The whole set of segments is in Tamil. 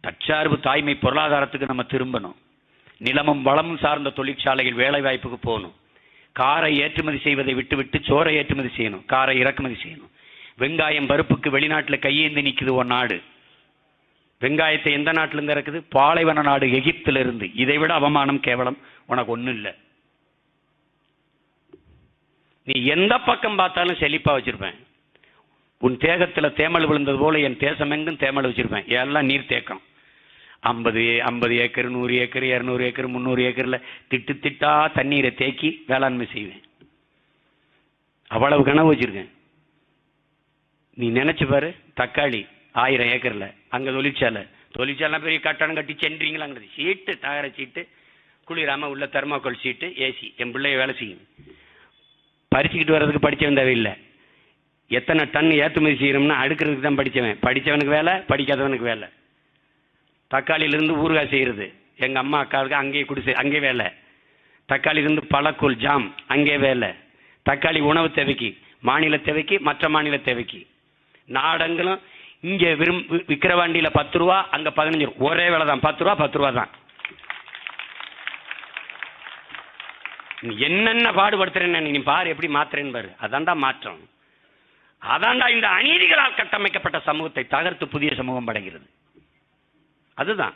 தற்சார்பு தாய்மை பொருளாதாரத்துக்கு நம்ம திரும்பணும். நிலமும் வளமும் சார்ந்த தொழிற்சாலைகள் வேலை வாய்ப்புக்கு போகணும். காரை ஏற்றுமதி செய்வதை விட்டுவிட்டு சோரை ஏற்றுமதி செய்யணும், காரை இறக்குமதி செய்யணும். வெங்காயம் பருப்புக்கு வெளிநாட்டில் கையேந்தி நிற்குது ஒரு நாடு. வெங்காயத்தை எந்த நாட்டிலிருந்து இறக்குது? பாலைவன நாடு எகிப்திலிருந்து. இதை விட அவமானம் கேவலம் உனக்கு ஒன்றும் இல்லை. நீ எந்த பக்கம் பார்த்தாலும் செழிப்பா வச்சிருப்பேன். உன் தேகத்தில் தேமல் விழுந்தது போல என் தேசம் எங்கும் தேமல் வச்சிருப்பேன். எல்லாம் நீர் தேக்கம். 50 ஏக்கர், 100 ஏக்கர், 200 ஏக்கர், 300 ஏக்கரில் திட்டு திட்டா தண்ணீரை தேக்கி வேளாண்மை செய்வேன். அவ்வளவு கனவு வச்சிருக்கேன். நீ நினைச்சு பாரு, தக்காளி 1000 ஏக்கர்ல, அங்க தொழிற்சாலை பெரிய கட்டணம் கட்டி சென்றீங்களாங்கிறது. சீட்டு, தகர சீட்டு, குளிராம உள்ள தெர்மாக்கோல் சீட்டு, ஏசி. என் பிள்ளைய வேலை செய்யும். பறிச்சுக்கிட்டு வர்றதுக்கு படிச்சவன் தேவையில்லை. எத்தனை டன் ஏற்றுமதி செய்யணும்னா அடுக்கிறதுக்கு தான் படித்தவன். படித்தவனுக்கு வேலை, படிக்காதவனுக்கு வேலை. தக்காளியிலிருந்து ஊறுகாய் செய்கிறது எங்கள் அம்மா அக்காவுக்கு அங்கேயே குடிசை, அங்கே வேலை. தக்காளியிலிருந்து பழக்கூழ் ஜாம் அங்கே வேலை. தக்காளி உணவு தேவைக்கு, மாநில தேவைக்கு, மற்ற மாநில தேவைக்கு. நாடங்களும் இங்கே விக்கிரவாண்டியில் 10 ரூபா, அங்கே 15 ரூபா. ஒரே வேலை தான், 10 ரூபா தான். என்னென்ன பாடுபடுத்துறேன்னு நீ பாரு, எப்படி மாத்துறேன்னு பாரு. அதான்டா மாற்றம். அதான்டா இந்த அநீதிகளால் கட்டமைக்கப்பட்ட சமூகத்தை தகர்த்து புதிய சமூகம் படைகிறது. அதுதான்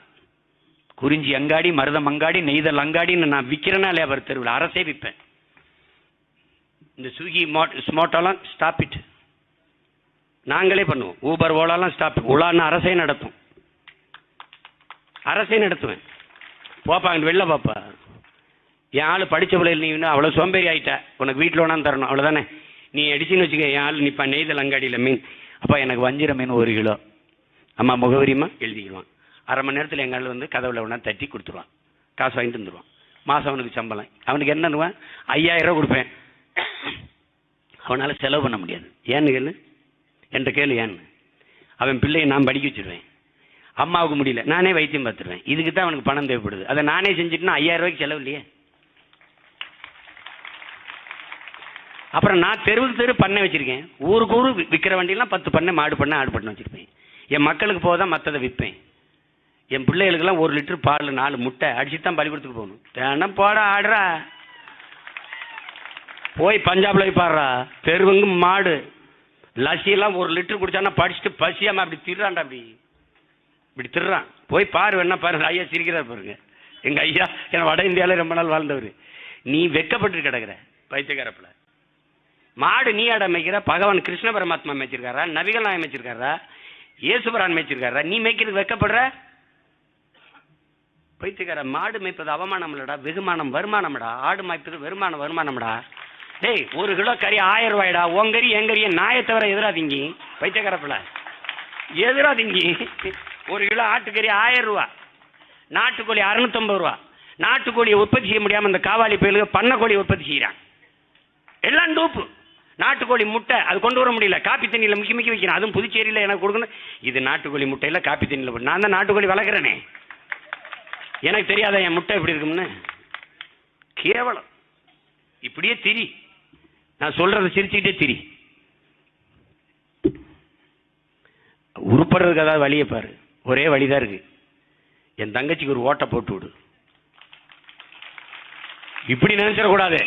குறிஞ்சி அங்காடி, மருதம் அங்காடி, நெய்தல் அங்காடின்னு நான் விற்கிறேன்னா இல்லையா? அவர் தெருவில் அரசே விற்பேன். இந்த ஸ்விக்கி ஸ்மோட்டோலாம் ஸ்டாப் இட், நாங்களே பண்ணுவோம். Uber ஓலாலாம் stop. உலான்னு அரசே நடத்தும், அரசே நடத்துவேன். போப்பா அங்கே வெளில பாப்பா. என் ஆள் படித்த பிள்ளைகள், நீ இன்னும் அவ்வளோ சோம்பேறி ஆகிட்ட, உனக்கு வீட்டில் ஒன்றாந்து தரணும் அவ்வளோதானே. நீ அடிச்சுன்னு வச்சுக்க, என் ஆள் நிற்பா நெய்தல் அங்காடியில் மீன். அப்பா எனக்கு வஞ்சிர மீன் 1 கிலோ. அம்மா முகவரிமா எழுதிக்குவான். அரை மணி நேரத்தில் எங்கள் ஆள் வந்து கதவுல ஒன்றா தட்டி கொடுத்துருவான். காசு வாங்கிட்டு வந்துடுவான். மாதம் அவனுக்கு சம்பளம். அவனுக்கு என்னன்னுவான்? 5000 ரூபா கொடுப்பேன். அவனால் செலவு பண்ண முடியாது. ஏன்னு கேளு, என்கிட்ட கேளு ஏன்னு. அவன் பிள்ளையை நான் படிக்க வச்சுருவேன். அம்மாவுக்கு முடியல, நானே வைத்தியம் பார்த்துருவேன். இதுக்கு தான் அவனுக்கு பணம் தேவைப்படுது. அதை நானே செஞ்சுட்டுனா 5000 ரூபாய்க்கு செலவு இல்லையே. அப்புறம் நான் தெருவுக்கு தெரு பண்ணை வச்சுருக்கேன். ஊருக்கு ஊர் விற்கிற வண்டியெலாம் 10 பண்ணை, மாடு பண்ணை, ஆடு பண்ணை வச்சுருப்பேன். என் மக்களுக்கு போதான் மற்றதை விற்பேன். என் பிள்ளைகளுக்கெல்லாம் 1 லிட்டர் பால், 4 முட்டை அடிச்சுட்டு தான் பள்ளிக்கூடத்துக்கு போகணும். தினம் போட ஆடுறா, போய் பஞ்சாப்ல போய் பாடுறா. தெருவுங்க மாடு லசியெல்லாம் 1 லிட்டர் குடிச்சானா படிச்சுட்டு பசியாம அப்படி திர்றான்டா, இப்படி திர்றான். போய் பாரு, வேணா பாருங்க. ஐயா சிரிக்கிறார் பாருங்க. எங்க ஐயா என் வட இந்தியாவில் ரொம்ப நாள் வாழ்ந்தவர். நீ வெக்கப்பட்டு கிடக்குற பைத்தியக்காரப்பில். மாடு நீ ஆட மேய்க்கிற, பகவான் கிருஷ்ண பரமாத்மா மேய்ச்சிருக்காரா, நபிகள் நாயம் மேய்ச்சிருக்காரா, இயேசுபரான் மேய்ச்சிருக்காரா? நீ மேய்க்கிறது வெக்கப்படுற பைத்தியக்கார. மாடு மேய்ப்பது அவமானம் இல்லடா, வெகுமானம், வருமானம்டா. ஆடு மேய்ப்பது வருமானம்டா. டேய், 1 கிலோ கறி 1000 ரூபாய்டா. உங்கறி எங்கறிய நாயை தவிர எதிராதீங்க பைத்தியக்காரப்பில், எதிராதீங்க. 1 கிலோ ஆட்டுக்கறி 1000 ரூபா, நாட்டுக்கோழி 650 ரூபா. நாட்டுக்கோழியை உற்பத்தி செய்ய முடியாமல் இந்த காவாலி பயலுக்கு பண்ணக்கோழி உற்பத்தி செய்கிறான். எல்லாம் டூப்பு. நாட்டுக்கோழி முட்டை அது கொண்டு வர முடியல, காப்பி தண்ணியில் முக்கி வைக்கிறேன். அதுவும் புதுச்சேரியில் எனக்கு கொடுக்கணும். இது நாட்டுக்கோழி முட்டையில் காப்பி தண்ணியில். நான் தான் நாட்டுக்கோழி வளர்க்குறேனே, எனக்கு தெரியாத என் முட்டை எப்படி இருக்கும்னு. கேவலம். இப்படியே திரி, நான் சொல்றதை சிரிச்சுக்கிட்டே திரி. உருப்படுறதுக்கு ஏதாவது வழியை பாரு. ஒரே வழிதான் இருக்கு. என் தங்கச்சிக்கு ஒரு ஓட்டை போட்டு விடு. இப்படி நினைச்சிடக்கூடாது.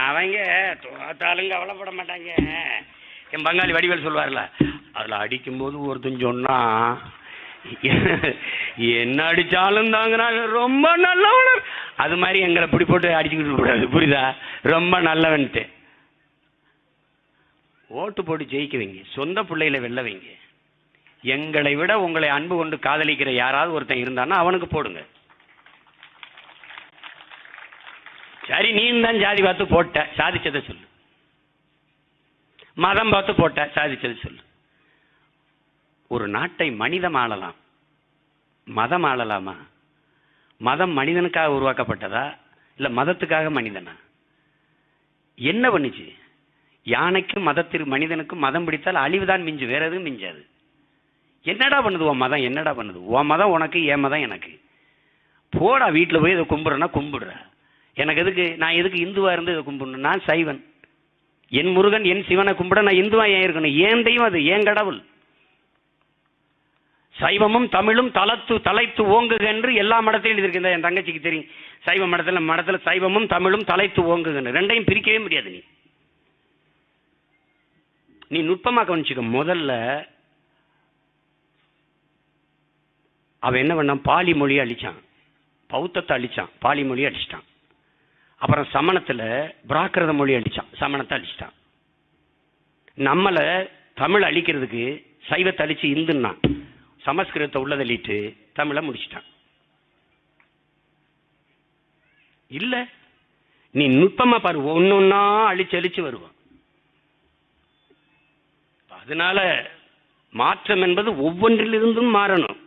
அவங்க தோத்தாளுங்க கவலைப்பட மாட்டாங்க. என் பங்காளி வடிவேல் சொல்வார்ல, அதில் அடிக்கும்போது ஒருத்தன் சொன்னா என்ன அடிச்சாலும் தாங்கன்னா ரொம்ப நல்லவன். அது மாதிரி எங்களை இப்படி போட்டு அடிச்சுக்கிட்டு கூடாது, புரியுதா? ரொம்ப நல்லவன்ட்டு ஓட்டு போட்டு ஜெயிக்க வைங்க. சொந்த பிள்ளையில வெல்ல வைங்க. எங்களை விட உங்களை அன்பு கொண்டு காதலிக்கிற யாராவது ஒருத்தன் இருந்தான்னா அவனுக்கு போடுங்க. சரி, நீ தான் ஜாதி பார்த்து போட்ட, சாதிச்சதை சொல்லு. மதம் பார்த்து போட்ட, சாதிச்சதை சொல்லு. ஒரு நாட்டை மனிதம் ஆளலாம், மதம் ஆளலாமா? மதம் மனிதனுக்காக உருவாக்கப்பட்டதா இல்ல மதத்துக்காக மனிதனா? என்ன பண்ணுச்சு? யானைக்கும் மதத்திற்கு மனிதனுக்கும் மதம் பிடித்தால் அழிவுதான் மிஞ்சு, வேற எதுவும் மிஞ்சாது. என்னடா பண்ணுது உன் மதம்? என்னடா பண்ணுது உன் மதம்? உனக்கு என் மதம் எனக்கு. போடா, வீட்டில் போய் இதை கும்பிடுறா கும்பிடுற. எனக்கு எதுக்கு? நான் எதுக்கு இந்துவா இருந்து இதை கும்பிடணும்? நான் சைவன். என் முருகன் என் சிவனை கும்பிட நான் இந்துவா ஏன் இருக்கணும்? ஏன் தெய்வம் அது, ஏன் கடவுள். சைவமும் தமிழும் தலைத்து ஓங்குக என்று எல்லா மடத்திலும் இருக்கு. என் தங்கச்சிக்கு தெரியும், சைவ மடத்துல சைவமும் தமிழும் தலைத்து ஓங்குக, ரெண்டையும் பிரிக்கவே முடியாது. நீ நுட்பமா கவனிச்சுக்க. முதல்ல அவன் என்ன பண்ணான், பாலி மொழியை அழிச்சான், பௌத்தத்தை அழிச்சான், பாலி மொழியை அழிச்சிட்டான். அப்புறம் சமணத்துல பிராகிருத மொழி அழிச்சான், சமணத்தை அழிச்சிட்டான். நம்மள தமிழ் அழிக்கிறதுக்கு சைவத்தை அழிச்சு இந்துன்னா சமஸ்கிருதத்தை உள்ளதள்ளிட்டு தமிழை முடிச்சிட்டான். இல்ல நீ நுட்பமா பாரு, ஒன்னொன்னா அழிச்சு அழிச்சு வருவான். அதனால மாற்றம் என்பது ஒவ்வொன்றிலிருந்தும் மாறணும்.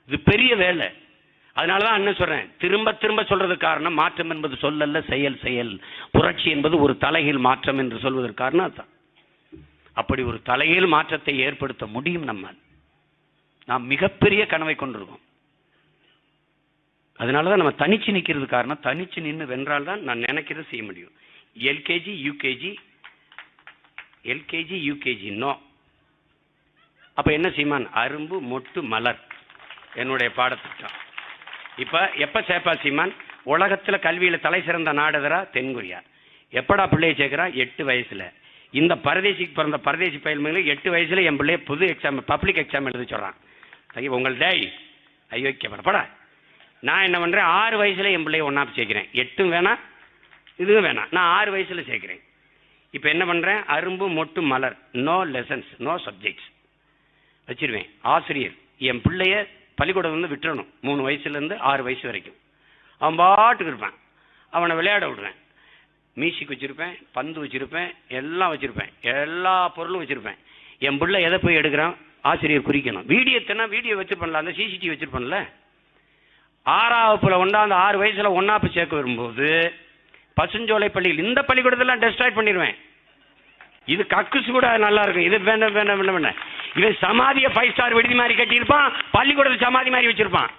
இது பெரிய வேலை. அதனாலதான் என்ன சொல்றேன், திரும்ப திரும்ப சொல்றது காரணம், மாற்றம் என்பது சொல்லல்ல, செயல். செயல் புரட்சி என்பது ஒரு தலைகீழ் மாற்றம் என்று சொல்வதற்கு காரணம் அதுதான். அப்படி ஒரு தலைகீழ் மாற்றத்தை ஏற்படுத்த முடியும் நம்மால். நாம் மிகப்பெரிய கனவை கொண்டிருக்கோம். அதனாலதான் நம்ம தனிச்சு நிக்கிறது காரணம். தனிச்சு நின்று வென்றால் தான் நான் நினைக்கிறது செய்ய முடியும். LKG UKG no. அப்ப என்ன செய்வான், அரும்பு மொட்டு மலர் என்னுடைய பாடத்திட்டம். இப்ப எப்ப சேப்பா சீமான், உலகத்துல கல்வியில தலை சிறந்த நாடுதரா தென்கொரியா. எப்படா பிள்ளையை சேர்க்கிறா, 8 வயசுல. இந்த பரதேசிக்கு பிறந்த பரதேசி பயில்மையில 8 வயசுல என் பிள்ளைய புது எக்ஸாம், பப்ளிக் எக்ஸாம் எழுத சொல்றான். உங்கள் டேய் ஐயோக்கியப்படா. நான் என்ன பண்றேன், 6 வயசுல என் பிள்ளைய ஒன்னாப்பு சேர்க்கிறேன். 8 வேணாம், இதுவும் வேணாம், நான் 6 வயசுல சேர்க்கிறேன். இப்ப என்ன பண்றேன், அரும்பு மொட்டு மலர், நோ லெசன்ஸ், நோ சப்ஜெக்ட்ஸ் வச்சிருவேன். ஆசிரியர் என் பிள்ளைய பள்ளிக்கூடம் வந்து விட்டுறணும். 3 வயசுல இருந்து 6 வயசு வரைக்கும் அவன் பாட்டுக்கு இருப்பான். அவனை விளையாட விடுவேன். மியூசிக் வச்சிருப்பேன், பந்து வச்சிருப்பேன், எல்லாம் வச்சிருப்பேன், எல்லா பொருளும் வச்சிருப்பேன். என் பிள்ளை எதை போய் எடுக்கிறான், ஆசிரியர் குறிக்கணும். வீடியோ வச்சிருப்பேன்ல, அந்த சிசிடிவி வச்சிருப்பேன்ல. 6ஆவது ஒன்றாந்து 6 வயசுல ஒன்னாப்பு சேர்க்க வரும்போது பசுஞ்சோலை பள்ளியில் இந்த பள்ளிக்கூடத்தெல்லாம் டெஸ்ட்ராய் பண்ணிடுவேன். இது கக்குசு கூட நல்லா இருக்கும். இது வேண்டாம். இவன் சமாதிய 5 ஸ்டார் விடுதி மாதிரி கட்டியிருப்பான், பள்ளிக்கூடத்தில் சமாதி மாதிரி வச்சிருப்பான்.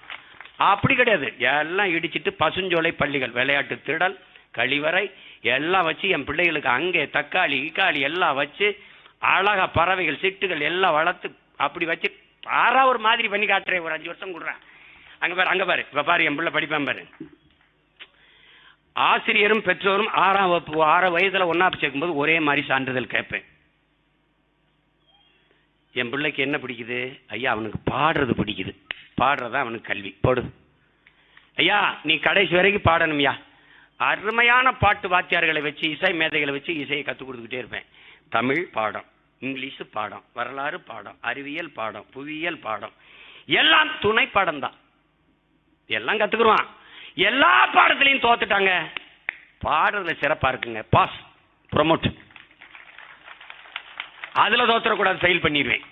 அப்படி கிடையாது. எல்லாம் இடிச்சிட்டு பசுஞ்சோலை பள்ளிகள், விளையாட்டு திடல், கழிவறை எல்லாம் வச்சு என் பிள்ளைகளுக்கு அங்கே தக்காளி இக்காளி எல்லாம் வச்சு அழகா பறவைகள் சிட்டுகள் எல்லாம் வளர்த்து அப்படி வச்சு ஒரு மாதிரி பண்ணி காட்டுறேன். ஒரு 5 வருஷம் கொடுறேன். அங்க பாரு இப்ப பாரு என் பிள்ளை படிப்பான் பாரு. ஆசிரியரும் பெற்றோரும் 6 வயதுல ஒன்னாப்பு சேர்க்கும்போது ஒரே மாதிரி சான்றிதழ் கேட்பேன். என் பிள்ளைக்கு என்ன பிடிக்குது, ஐயா அவனுக்கு பாடுறது பிடிக்குது, பாடுறதா அவனுக்கு கல்வி போடுது. ஐயா நீ கடைசி வரைக்கும் பாடணும்யா. அருமையான பாட்டு வாத்தியார்களை வச்சு, இசை மேதைகளை வச்சு இசையை கற்றுக் கொடுத்துக்கிட்டே இருப்பேன். தமிழ் பாடம், இங்கிலீஷ் பாடம், வரலாறு பாடம், அறிவியல் பாடம், புவியியல் பாடம், எல்லாம் துணை பாடம் தான். எல்லாம் கத்துக்குருவான். எல்லா பாடத்திலையும் தோத்துட்டாங்க. பாடுறதுல சிறப்பா இருக்குங்க, பாஸ் ப்ரொமோட். அதுல தோத்துறக்கூடாது, ஃபெயில் பண்ணிடுவேன்.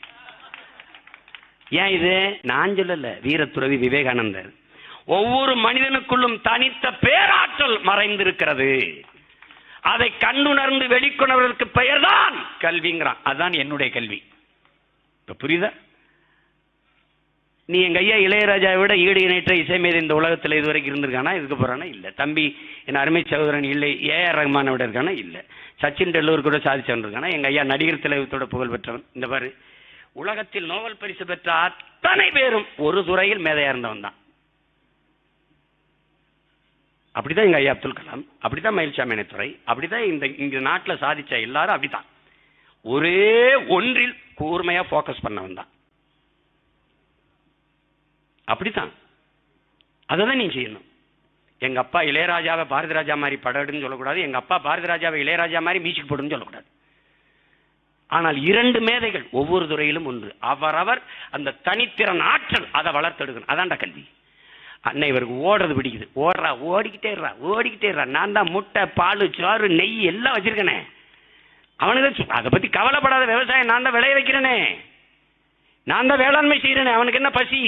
ஏன் இது நான் சொல்லல, வீரத்துறவி விவேகானந்தர். ஒவ்வொரு மனிதனுக்குள்ளும் தனித்த பேராற்றல் மறைந்திருக்கிறது. அதை கண்டுணர்ந்து வெளிக்கொணர்வதற்கு பெயர்தான் கல்விங்கிறான். அதுதான் என்னுடைய கல்வி. இப்ப புரியுதா? நீ எங்க ஐயா இளையராஜாவை விட ஈடு இணைற்ற இசை மீது இந்த உலகத்தில் இதுவரைக்கும் இருந்திருக்கானா, இதுக்கு போறானா? இல்ல. தம்பி என் அருமை சகோதரன் இல்லை ஏஆர் ரஹ்மானை விட இருக்கானா? இல்ல. சச்சின் டெண்டுல்கர் கூட சாதிச்சவன் இருக்கானா? எங்க ஐயா நடிகர் திலகத்தோட புகழ் பெற்றவன். இந்த பாரு, உலகத்தில் நோபல் பரிசு பெற்ற அத்தனை பேரும் ஒரு துறையில் மேதையா இருந்தவன் தான். அப்படிதான் எங்க ஐயா அப்துல் கலாம், அப்படிதான் மயில்சாமி துறை, அப்படிதான் இந்த நாட்டில் சாதிச்ச எல்லாரும் அப்படித்தான். ஒரே ஒன்றில் கூர்மையா போக்கஸ் பண்ணவன் தான். அப்படித்தான். அதான் நீ செய்யணும். எங்க அப்பா இளையராஜாவை பாரதி ராஜா மாதிரி படம்னு சொல்லக்கூடாது, எங்க அப்பா பாரதி ராஜாவை இளையராஜா மாதிரி மியூசிக் போடுன்னு சொல்லக்கூடாது. ஆனால் 2 மேதைகள் ஒவ்வொரு துறையிலும் ஒன்று. அவரவர் அந்த தனித்திறன் ஆற்றல் அதை வளர்த்தெடுக்கணும். அதான்டா கல்வி. அன்னை இவருக்கு ஓடுறது பிடிக்குது, ஓடிக்கிட்டே இருறா. நான் தான் முட்டை பால் சோறு நெய் எல்லாம் வச்சிருக்கேனே, அவனுக்கு அதை பத்தி கவலைப்படாத. விவசாயம் நான் தான் விளைய வைக்கிறேனே, நான் தான் வேளாண்மை செய்யறேனே. அவனுக்கு என்ன பசி?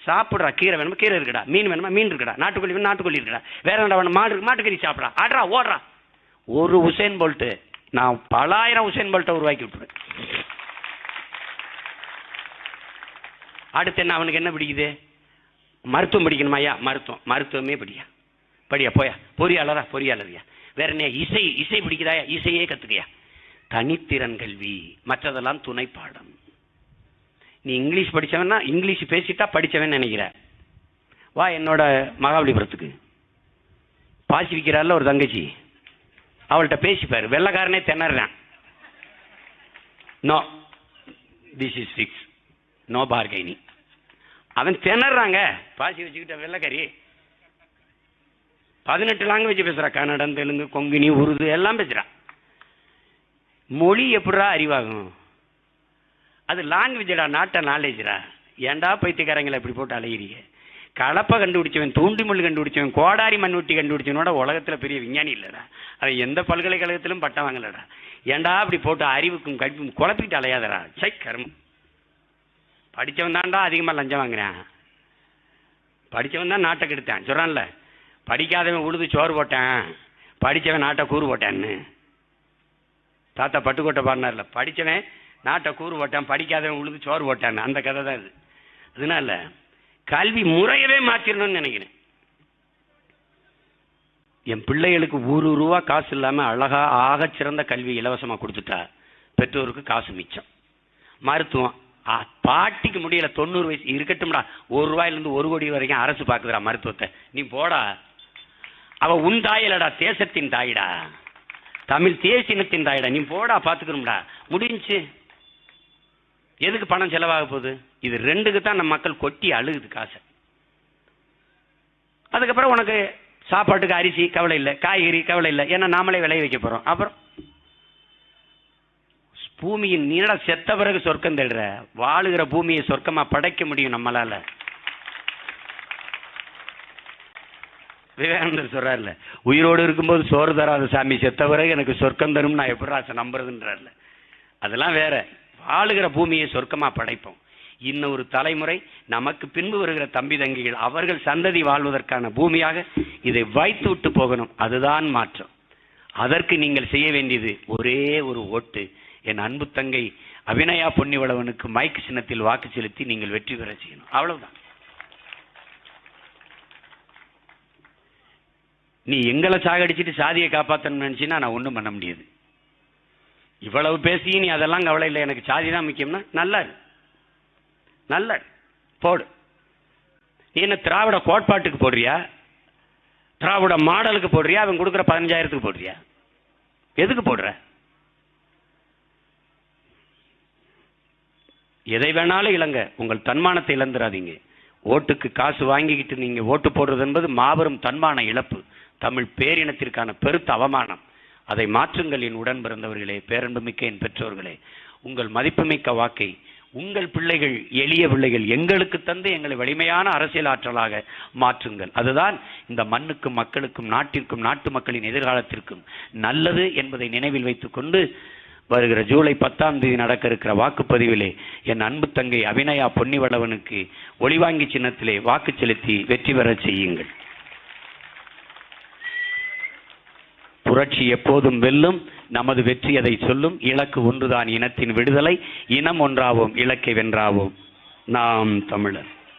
சாப்பிட்றா. கீரை வேணுமா கீரை இருக்குடா, மீன் வேணுமா மீன் இருக்குடா, நாட்டுக்கோழி வேணும் நாட்டுக்கோழி இருக்குடா, வேற என்ன வேணும் மாட்டுக்கறி சாப்பிட்றா, ஆடுறா ஓடுறா. ஒரு உசேன் போல்ட்டு நான் பலாயிரம் உசேன் போல்ட்டை உருவாக்கி விட்டுருவேன். அடுத்து என்ன அவனுக்கு என்ன பிடிக்குது? மருத்துவம் படிக்கணுமா? ஐயா மருத்துவமே படியா போயா. பொறியாளரியா. வேற என்ன? இசை பிடிக்குதாயா? இசையே கத்துக்கையா. தனித்திறன் கல்வி, மற்றதெல்லாம் துணை பாடம். நீ இங்கிலீஷ் படித்தவன்னா இங்கிலீஷ் பேசிட்டா படித்தவன் நினைக்கிற. வா என்னோட மகாபலிபுரத்துக்கு. பாசி விற்கிறாள்ல ஒரு தங்கச்சி, அவள்கிட்ட பேசிப்பார். வெள்ளைக்காரனே திணறான். No this is fix, no bargaining. அவன் திணறாங்க. பாசி வச்சுக்கிட்ட வெள்ளைக்காரி 18 லாங்குவேஜ் பேசுறா. கன்னடம், தெலுங்கு, கொங்கினி, உருது எல்லாம் பேசுறா. மொழி எப்படா அறிவாகும்? அது லாங்குவேஜடா, நாட்ட நாலேஜரா. ஏன்டா பைத்தியக்காரங்களை இப்படி போட்டு அலையிறீங்க? கலப்பை கண்டுபிடிச்சவன், தூண்டி முள் கண்டுபிடிச்சவன், கோடாரி மண்வெட்டி கண்டுபிடிச்சவனோட உலகத்தில் பெரிய விஞ்ஞானி இல்லைடா. அவன் எந்த பல்கலைக்கழகத்திலும் பட்டம் வாங்கலடா. ஏன்டா அப்படி போட்டு அறிவுக்கும் கல்விக்கும் குழப்பிட்டு அலையாதடா. சை கர்மம். படித்தவன் தான்டா அதிகமாக லஞ்சம் வாங்குறான். படித்தவன் தான் நாட்டை கெடுத்தான். சொல்கிறான்ல, படிக்காதவன் உழுது சோறு போட்டான், படித்தவன் நாட்டை கூறு போட்டான்னு. தாத்தா பட்டுக்கோட்டை பாடினார்ல, படித்தவன் நாட்டை கூறு போட்டான், படிக்காதவன் உழுது சோறு போட்டான்னு. அந்த கதை தான் இது. அதனால கல்வி முறையவே மாற்றிடணும்னு நினைக்கிறேன். என் பிள்ளைகளுக்கு ₹1 காசு இல்லாமல் அழகா ஆகச்சிறந்த கல்வி இலவசமாக கொடுத்துட்டா பெற்றோருக்கு காசு மிச்சம். மருத்துவம் பாட்டிக்கு முடியல, 90 வயசு இருக்கட்டும்டா, ₹1 1 கோடி வரைக்கும் அரசு பார்க்குதுடா மருத்துவத்தை. நீ போடா. அவ உன் தாயிலடா, தேசத்தின் தாயிடா, தமிழ் தேசினத்தின் தாயிடா. நீ போடா, பார்த்துக்கணும்டா. முடிஞ்சு. எதுக்கு பணம் செலவாக போகுது? இது 2க்கு தான் நம்ம மக்கள் கொட்டி அழுகுது காசை. அதுக்கப்புறம் உனக்கு சாப்பாட்டுக்கு அரிசி கவலை இல்லை, காய்கறி கவலை இல்லை, ஏன்னா நாமளே விளைய வைக்க போறோம். அப்புறம் பூமியின் நீட செத்த பிறகு சொர்க்கம் தேடுற, வாழுகிற பூமியை சொர்க்கமா படைக்க முடியும் நம்மளால. விவேகானந்தர் சொல்றாருல, உயிரோடு இருக்கும்போது சோறு தராத சாமி, செத்த பிறகு எனக்கு சொர்க்கம் தரும் நான் எப்படி ஆசை நம்புறதுன்றார்ல. அதெல்லாம் வேற. வாழுகிற பூமியை சொர்க்கமா படைப்போம். இன்னொரு தலைமுறை, நமக்கு பின்பு வருகிற தம்பி தங்கிகள், அவர்கள் சந்ததி வாழ்வதற்கான பூமியாக இதை வைத்து விட்டு போகணும். அதுதான் மாற்றம். அதற்கு நீங்கள் செய்ய வேண்டியது ஒரே ஒரு ஓட்டு. என் அன்பு தங்கை அபிநயா பொன்னிவளவனுக்கு மைக்கு சின்னத்தில் வாக்கு செலுத்தி நீங்கள் வெற்றி பெற செய்யணும். அவ்வளவுதான். நீ எங்களை சாகடிச்சிட்டு சாதியை காப்பாற்றணும்னு நினைச்சின்னா நான் ஒன்றும் பண்ண முடியாது. இவ்வளவு பேசி நீ அதெல்லாம் கவலை இல்லை, எனக்கு சாதி தான் முக்கியம்னா நல்லா நல்ல போடு. நீ என்ன திராவிட கோட்பாட்டுக்கு போடுறியா, திராவிட மாடலுக்கு போடுறியா, அவன் கொடுக்குற 15,000க்கு போடுறியா? எதுக்கு போடுற? எதை வேணாலும் இழங்க, உங்கள் தன்மானத்தை இழந்துடாதீங்க. ஓட்டுக்கு காசு வாங்கிக்கிட்டு நீங்க ஓட்டு போடுறது என்பது மாபெரும் தன்மான இழப்பு, தமிழ் பேரினத்திற்கான பெருத்த அவமானம். அதை மாற்றுங்கள் என் உடன் பிறந்தவர்களே, பேரன்புமிக்க என் பெற்றோர்களே. உங்கள் மதிப்புமிக்க வாக்கை உங்கள் பிள்ளைகள், எளிய பிள்ளைகள் எங்களுக்கு தந்து எங்களை வலிமையான அரசியல் ஆற்றலாக மாற்றுங்கள். அதுதான் இந்த மண்ணுக்கும் மக்களுக்கும் நாட்டிற்கும் நாட்டு மக்களின் எதிர்காலத்திற்கும் நல்லது என்பதை நினைவில் வைத்துக் கொண்டு வருகிற ஜூலை 10ஆம் தேதி நடக்க இருக்கிற வாக்குப்பதிவிலே என் அன்பு தங்கை அபிநயா பொன்னிவளவனுக்கு ஒளிவாங்கி சின்னத்திலே வாக்கு செலுத்தி வெற்றி பெற செய்யுங்கள். புரட்சி எப்போதும் வெல்லும், நமது வெற்றி அதை சொல்லும். இலக்கு ஒன்றுதான், இனத்தின் விடுதலை. இனம் ஒன்றாவோம், இலக்கை வென்றாவோம். நாம் தமிழர்.